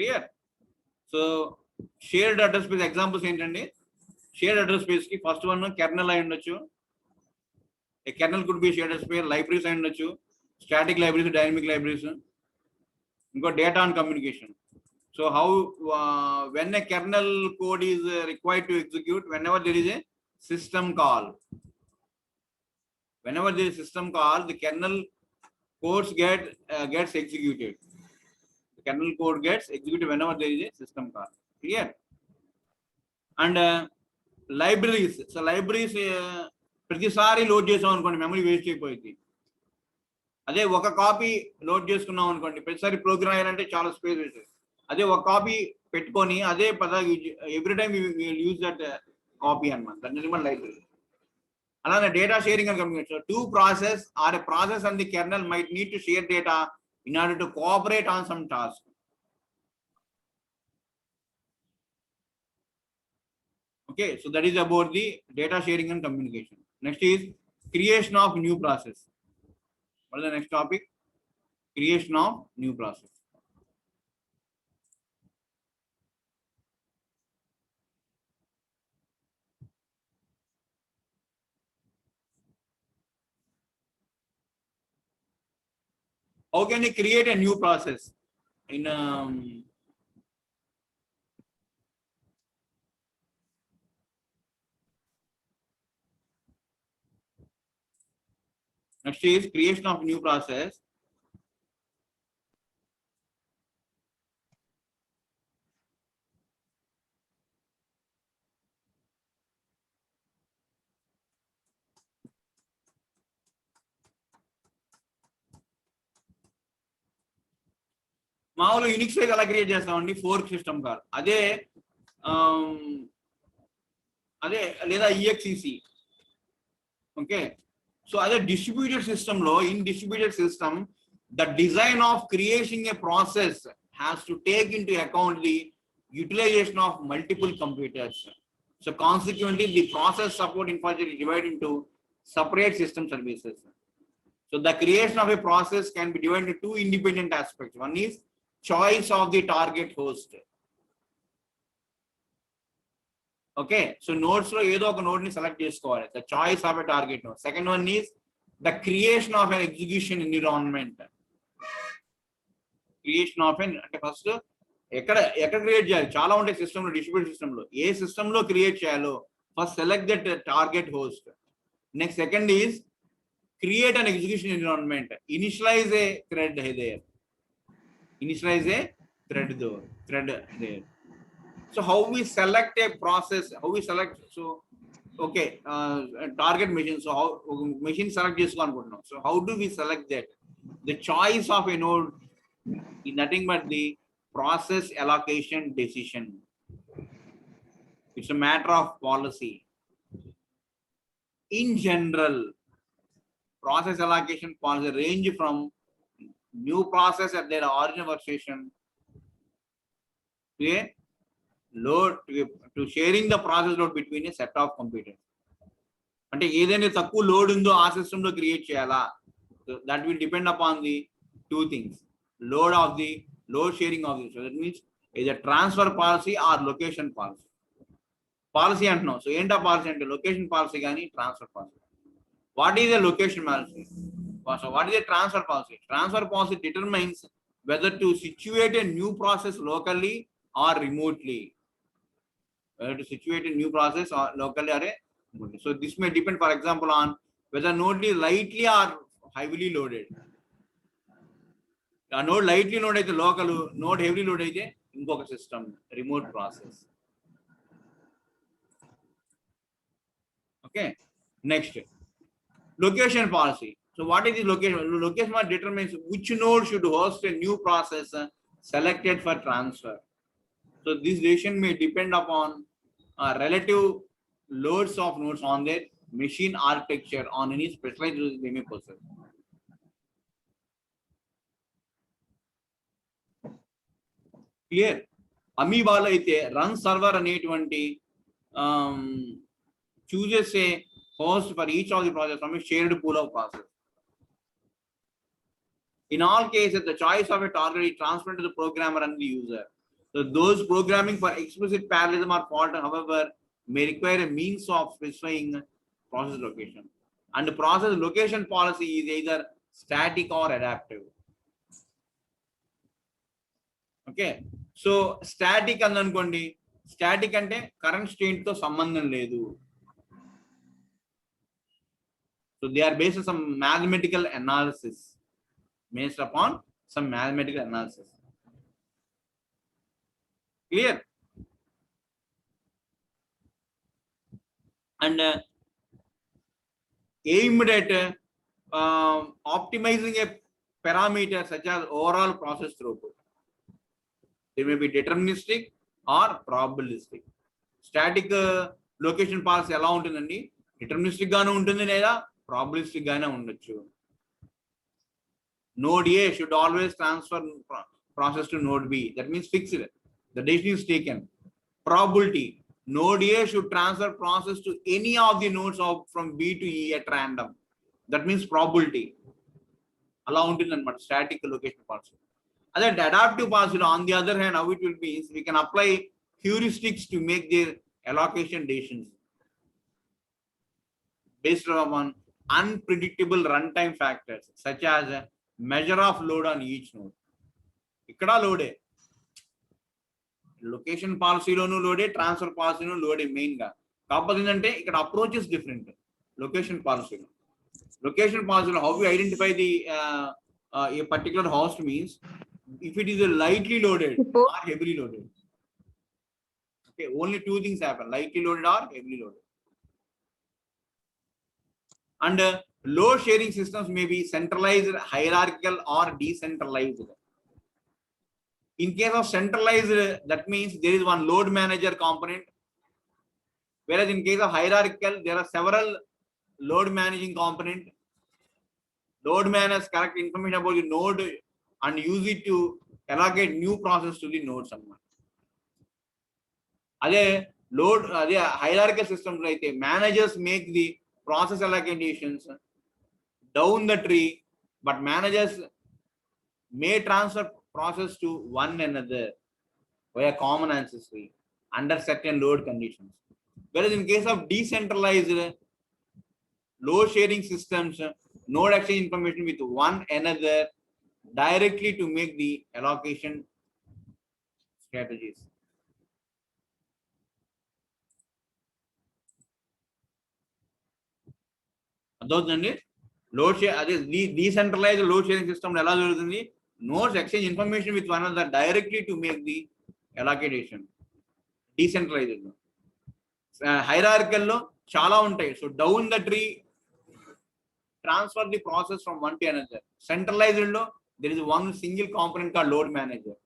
Clear? So shared address space examples ఏంటండి? Shared address space ki first one kernel అయి ఉండొచ్చు. A kernel could be shared address space, libraries అయి ఉండొచ్చు, static libraries, dynamic libraries, ఇంకో data and communication. So how when a kernel code is required to execute, whenever there is a system call, the kernel codes gets executed. The kernel code gets executed whenever there is a system call. Clear? And libraries. So libraries ప్రతిసారి load చేసాం అనుకోండి memory waste అయిపోయింది. అదే ఒక copy load చేసుకున్నాం అనుకోండి ప్రతిసారి programme అయ్యాలంటే చాలా స్పేస్ వేస్తుంది. అదే ఒక కాపీ పెట్టుకొని అదే every time use that copy అన్నమాట. దాన్ని మన లైబ్రరీ. అలానే data sharing and communication. Two process or a process and the kernel might need to share data in order to cooperate on some task. Okay, so that is about the data sharing and communication. Next is creation of new process. What is the next topic? Creation of new process. How can you create a new process in next is creation of new process. మామూలు Unix ఎలా create చేస్తామండి? Fork system call అదే లేదా exec. Okay, so అదే distributed system లో in distributed system the design of creating a process has to take into account the utilization of multiple computers. So consequently the process support infrastructure divide into separate system services. So the creation of a process can be divided into two independent aspects. One is choice of the target host. Okay, so nodes lo edo oka node ni select chesukovali, the choice of a target node. Second one is the creation of an execution environment. Creation of an ante first ekkada create cheyali chaala unte system lo, distributed system lo A system lo create cheyalo first select that target host. Next, second is create an execution environment. Initialize a thread there. Initialize a thread there. So how we select a process? How we select? So okay, target machine. So how machine select chesuko anukuntunna. So how do we select that? The choice of a node is nothing but the process allocation decision. It's a matter of policy. In general, process allocation policy range from new process at their original workstation to a load to sharing the process load between a set of computers. అంటే ఏదైనా తక్కువ load ఉందో ఆ system లో create చేయాలా? That will depend upon the two things, load sharing of this. So that means either transfer policy or location policy. Policy అంటున్నాం. So ఏంటా policy అంటే లొకేషన్ పాలసీ కానీ transfer policy. What is the location policy? So what is the transfer policy? Transfer policy determines whether to situate a new process locally or remotely. Whether to situate a new process or locally or remotely. So this may depend, for example, on whether node is lightly or heavily loaded. A node lightly loaded అయితే local, node heavily loaded అయితే ఇంకొక system, remote process. Okay, next. Location policy. So what is the location? Location determines which node should host a new process selected for transfer. So this decision may depend upon relative loads of nodes on their machine architecture on any specialized they may possess. Clear? Amoeba lo aithe run server అనేటువంటి chooses a host for each of the process from a shared pool of process. In all cases, the choice of a target is transferred to the programmer and the user. So those programming for explicit parallelism or fault, however, may require a means of specifying process location. And the process location policy is either static or adaptive. Okay. So static and anukondi, static ante current state to sambandham ledu. So they are based on some mathematical analysis. Based upon some mathematical analysis. Clear? And aimed at optimizing a parameter such as overall process throughput. They may be deterministic or probabilistic. Static location policy ఎలా ఉంటుందండి, deterministic గాను ఉంటుంది లేదా probabilistic గానే ఉండొచ్చు. Node A should always transfer process to node B. That means fixed. The decision is taken. Probability. Node A should transfer process to any of the nodes from B to E at random. That means probability. Allow until static location policy. Other adaptive policy, on the other hand, how it will be is we can apply heuristics to make their allocation decisions based on unpredictable runtime factors such as measure of load on each node. Ikkada load location policy lonu load, transfer policy no load main ga. Kaapadu ante ikkada approach is different. Location policy how we identify the a particular host means if it is a lightly loaded or heavily loaded. Okay, only two things happen: lightly loaded or heavily loaded. And load sharing systems may be centralized, hierarchical, or decentralized. In case of centralized, that means there is one load manager component, whereas in case of hierarchical, there are several load managing component. Load manager collect information about the node and use it to allocate new process to the nodes. Ade load, ade hierarchical systems like managers make the process allocations down the tree, but managers may transfer process to one another via common ancestry under certain load conditions. Whereas in case of decentralized load sharing systems, node exchange information with one another directly to make the allocation strategies. అర్థవుతుందండి. Load share అదే decentralised load sharing system ఎలా జరుగుతుంది, nodes exchange information with one another directly to make the allocation. Decentralized hierarchical lo చాలా ఉంటాయి. So down the tree transfer the process from one to another. Centralized lo there is one single component called load manager.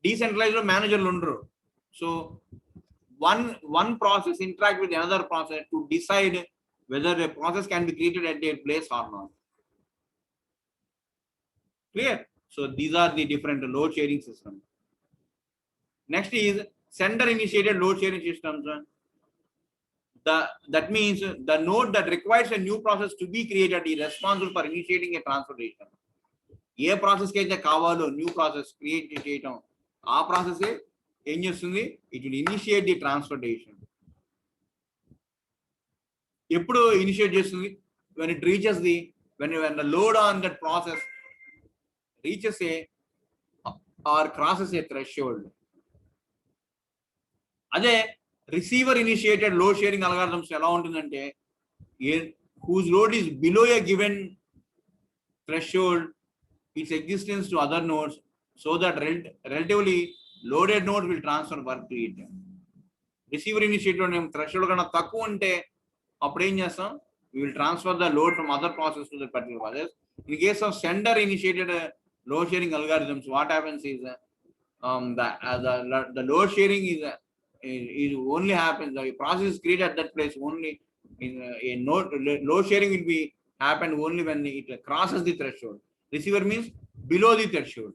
Decentralized lo manager ఉండరు. So one process interact with another process to decide whether a process can be created at their place or not. Clear? So these are the different load sharing systems. Next is sender initiated load sharing systems. That means the node that requires a new process to be created is responsible for initiating a transformation. A process కి అయితే కావాలో new process create చేయటం, ఆ process ఏం చేస్తుంది, it will initiate the transformation. ఎప్పుడు initiate చేస్తుంది, when it reaches the when the load on that process reaches a or crosses a threshold. అదే receiver initiated load sharing algorithms ఎలా ఉంటుందంటే, whose load is below a given threshold, its existence to other nodes, so that relatively loaded node will transfer work to it. Receiver initiated threshold కన్నా తక్కువ ఉంటే అప్పుడు ఏం చేస్తాం, we will transfer the load from other process to the particular process. In case of sender initiated load sharing algorithms, what happens is the load sharing is only happens, the process is created at that place only. A node load sharing will be happen only when it crosses the threshold. Receiver means below the threshold.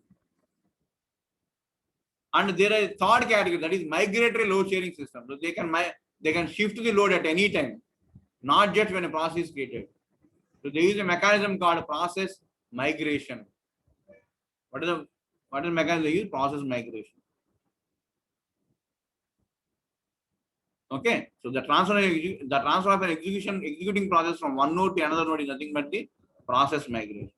And there is a third category, that is migratory load sharing system. So they can shift the load at any time, not just when a process is created. So there is a mechanism called process migration. What is the What is mechanism they use? Process migration. Okay, so the transfer of an executing process from one node to another node is nothing but the process migration.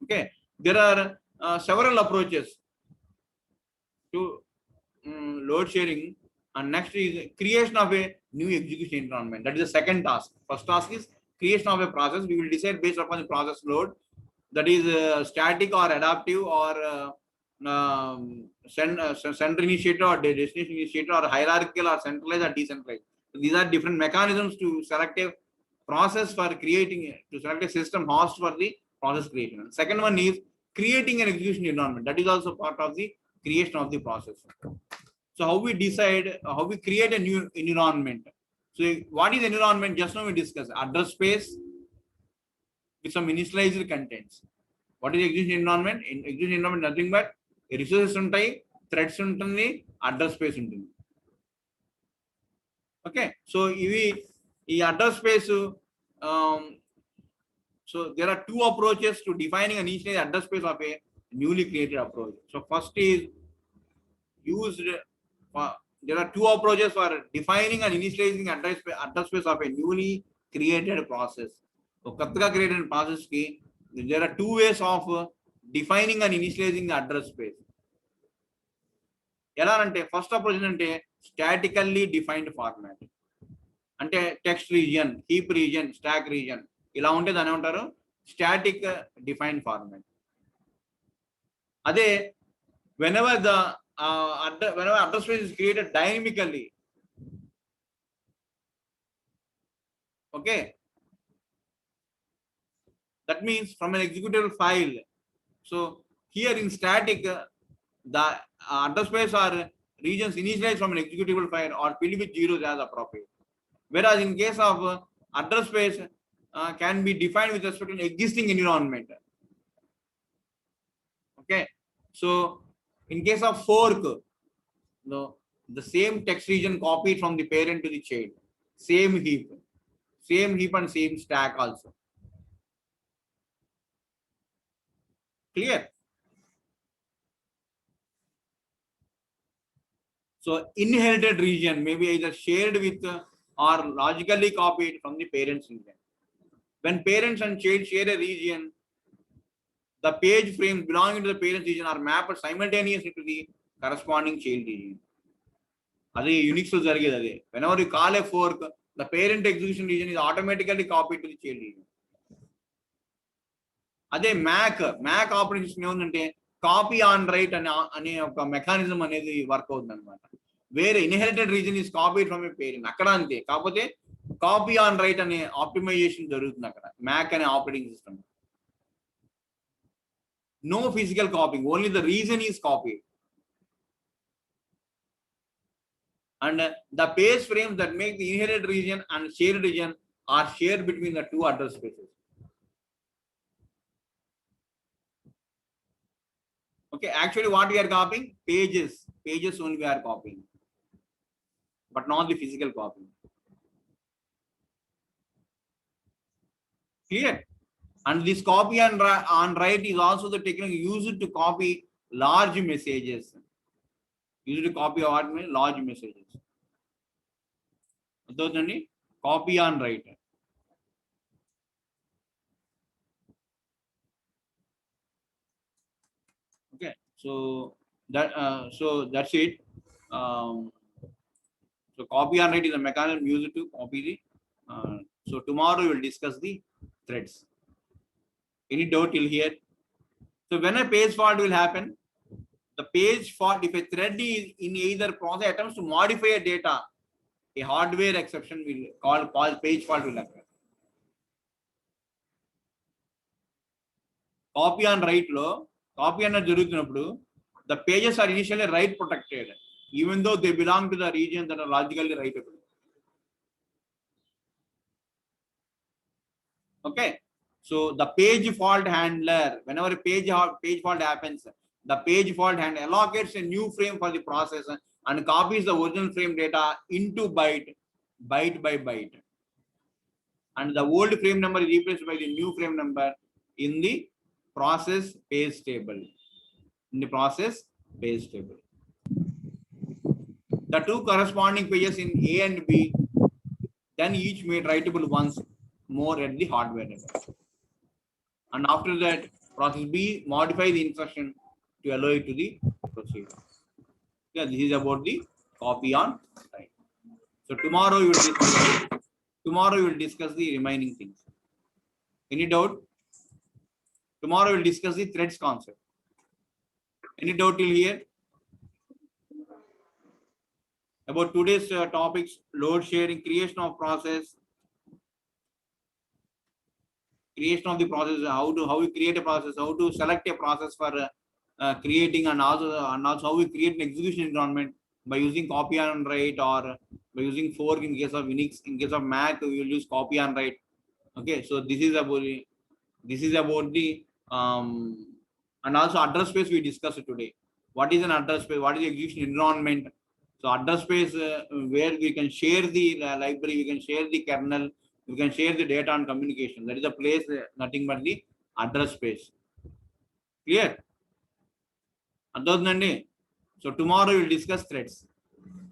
Okay, there are several approaches to load sharing, and next is creation of a new execution environment. That is the second task. First task is creation of a process. We will decide based upon the process load, that is static or adaptive or center initiator or destination initiator or hierarchical or centralized or decentralized. So these are different mechanisms to select a process for creating, to select a system host for the process creation. Second one is creating an execution environment. That is also part of the creation of the process. So how we decide, how we create a new environment. So what is environment? Just now we discussed address space with some initialized contents. What is execution environment? In execution environment, nothing but resources ఉంటాయి, threads ఉంటుంది, address space ఉంటుంది. Okay, so ఈ address space, so there are two approaches to defining an initialized address space of a newly created approach. So first is used there are two approaches for defining and initializing address space of a newly created process. So కొత్తగా created process ki there are two ways of defining and initializing the address space. ఎలా అంటే first approach అంటే statically defined format. అంటే text region, heap region, stock region ఇలా ఉంటే దాన్ని ఏమంటారు? Static defined format. అదే whenever address space is created dynamically, okay, that means from an executable file. So here in static, the address space or regions initialized from an executable file or filled with zeros as appropriate. Whereas in case of address space can be defined with respect to an existing environment. Okay, so in case of fork, the same text region copied from the parent to the child, same heap and same stack also. Clear? So inherited region may be either shared with or logically copied from the parents region. When parents and child share a region, the page frames belonging to the parents region are mapped simultaneously to the corresponding child region. Adi Unix lo jarigedi adi. Whenever you call a fork, the parent execution region is automatically copied to the child region. అదే Mach operation ఏముందంటే copy on write అనే ఒక mechanism అనేది work అవుతుంది అనమాట. వేరే inherited region is copied from a parent, అక్కడ అంతే. కాకపోతే కాపీ ఆన్ రైట్ అనే ఆప్టిమైజేషన్ జరుగుతుంది అక్కడ మ్యాక్ అనే operating system. No physical copying, only the region is copied. And the page frames that make the inherited region and shared region are shared between the two address spaces. Okay, actually what we are copying? Pages only we are copying, but not the physical copying. Clear? And this copy and on write is also the technique used to copy large messages. Used to copy what mean? Large messages. Adotandi copy on write. Okay, so that's it. So copy on write is a mechanism used to copy the. So tomorrow we will discuss the threads. Any doubt till here? So when a page fault will happen, the page fault, if a thread is in either process attempts to modify a data, a hardware exception will call page fault will occur. Copy on write lo, copy on jarugutunnappudu, the pages are initially write protected, even though they belong to the regions that are logically writable. Okay, so the page fault handler, whenever a page fault happens, the page fault handler allocates a new frame for the process and copies the original frame data into byte by byte, and the old frame number is replaced by the new frame number in the process page table. In the process page table, the two corresponding pages in A and B, then each made writable once more at the hardware level. And after that, process B modify the instruction to allow it to the proceed. Yeah, this is about the copy on write. So tomorrow you will discuss the remaining things. Any doubt? Tomorrow we'll discuss the threads concept. Any doubt till here? About today's topics: load sharing, creation of process, creation of the process, how we create a process, how to select a process for creating, and also how we create an execution environment by using copy and write, or by using fork in case of Unix. In case of Mac, we will use copy and write. Okay, so this is about the and also address space we discussed today. What is an address space? What is the execution environment? So address space where we can share the library, we can share the kernel, we can share the data and communication. That is a place, nothing but the address space. Clear? So tomorrow we will discuss threads.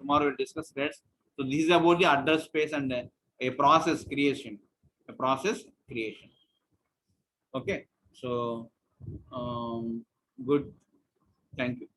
So this is about the address space and a process creation. Okay. So good. Thank you.